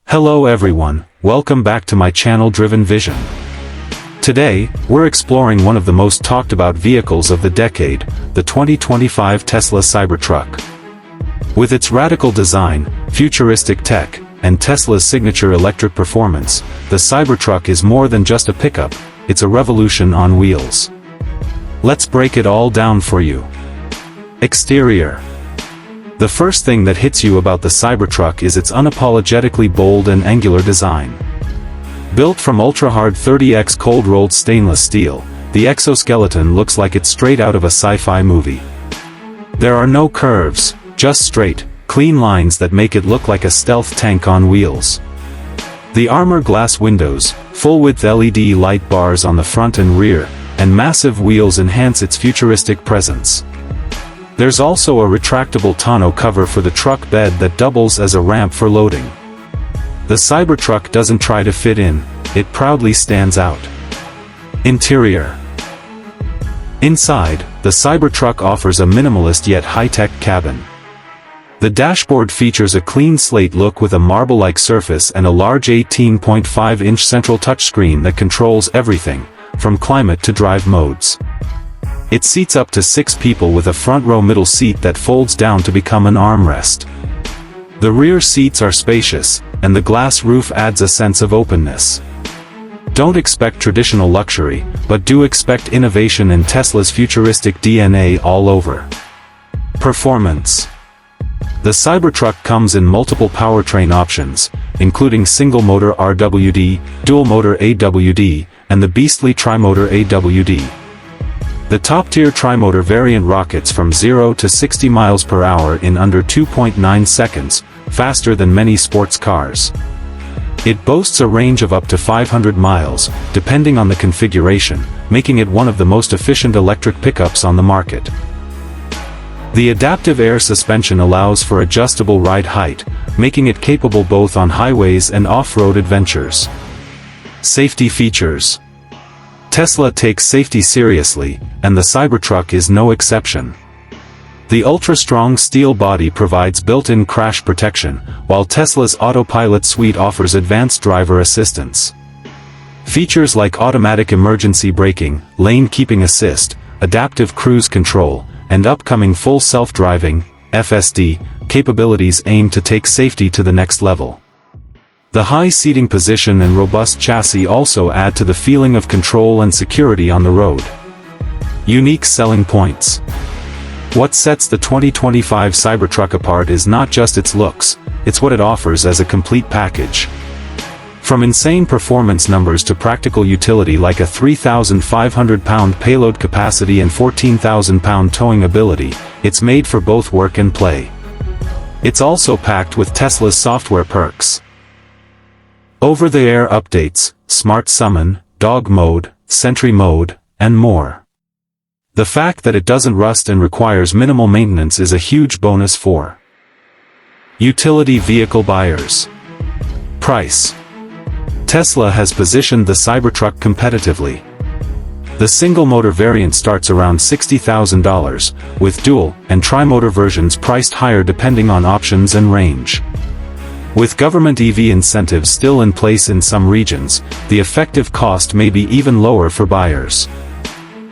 Hello everyone, welcome back to my channel Driven Vision. Today, we're exploring one of the most talked about vehicles of the decade, the 2025 Tesla Cybertruck. With its radical design, futuristic tech, and Tesla's signature electric performance, the Cybertruck is more than just a pickup, it's a revolution on wheels. Let's break it all down for you. Exterior. The first thing that hits you about the Cybertruck is its unapologetically bold and angular design. Built from ultra-hard 30x cold-rolled stainless steel, the exoskeleton looks like it's straight out of a sci-fi movie. There are no curves, just straight, clean lines that make it look like a stealth tank on wheels. The armor glass windows, full-width LED light bars on the front and rear, and massive wheels enhance its futuristic presence. There's also a retractable tonneau cover for the truck bed that doubles as a ramp for loading. The Cybertruck doesn't try to fit in, it proudly stands out. Interior. Inside, the Cybertruck offers a minimalist yet high-tech cabin. The dashboard features a clean slate look with a marble-like surface and a large 18.5-inch central touchscreen that controls everything, from climate to drive modes. It seats up to 6 people with a front-row middle seat that folds down to become an armrest. The rear seats are spacious, and the glass roof adds a sense of openness. Don't expect traditional luxury, but do expect innovation in Tesla's futuristic DNA all over. Performance. The Cybertruck comes in multiple powertrain options, including single-motor RWD, dual-motor AWD, and the beastly tri-motor AWD. The top-tier tri-motor variant rockets from 0 to 60 miles per hour in under 2.9 seconds, faster than many sports cars. It boasts a range of up to 500 miles, depending on the configuration, making it one of the most efficient electric pickups on the market. The adaptive air suspension allows for adjustable ride height, making it capable both on highways and off-road adventures. Safety features. Tesla takes safety seriously, and the Cybertruck is no exception. The ultra-strong steel body provides built-in crash protection, while Tesla's Autopilot suite offers advanced driver assistance. Features like automatic emergency braking, lane keeping assist, adaptive cruise control, and upcoming full self-driving, FSD, capabilities aim to take safety to the next level. The high seating position and robust chassis also add to the feeling of control and security on the road. Unique selling points. What sets the 2025 Cybertruck apart is not just its looks, it's what it offers as a complete package. From insane performance numbers to practical utility like a 3,500-pound payload capacity and 14,000-pound towing ability, it's made for both work and play. It's also packed with Tesla's software perks. Over-the-air updates, smart summon, dog mode, sentry mode, and more. The fact that it doesn't rust and requires minimal maintenance is a huge bonus for utility vehicle buyers. Price. Tesla has positioned the Cybertruck competitively. The single-motor variant starts around $60,000, with dual and tri-motor versions priced higher depending on options and range. With government EV incentives still in place in some regions, the effective cost may be even lower for buyers.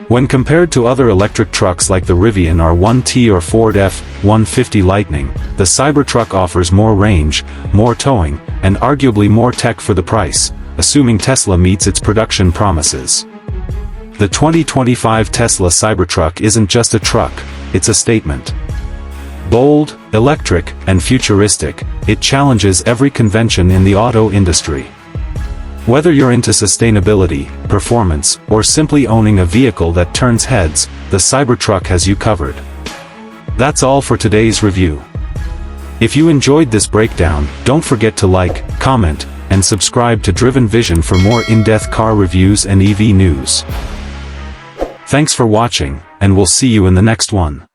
When compared to other electric trucks like the Rivian R1T or Ford F-150 Lightning, the Cybertruck offers more range, more towing, and arguably more tech for the price, assuming Tesla meets its production promises. The 2025 Tesla Cybertruck isn't just a truck, it's a statement. Bold, electric, and futuristic, it challenges every convention in the auto industry. Whether you're into sustainability, performance, or simply owning a vehicle that turns heads, the Cybertruck has you covered. That's all for today's review. If you enjoyed this breakdown, don't forget to like, comment, and subscribe to Driven Vision for more in-depth car reviews and EV news. Thanks for watching, and we'll see you in the next one.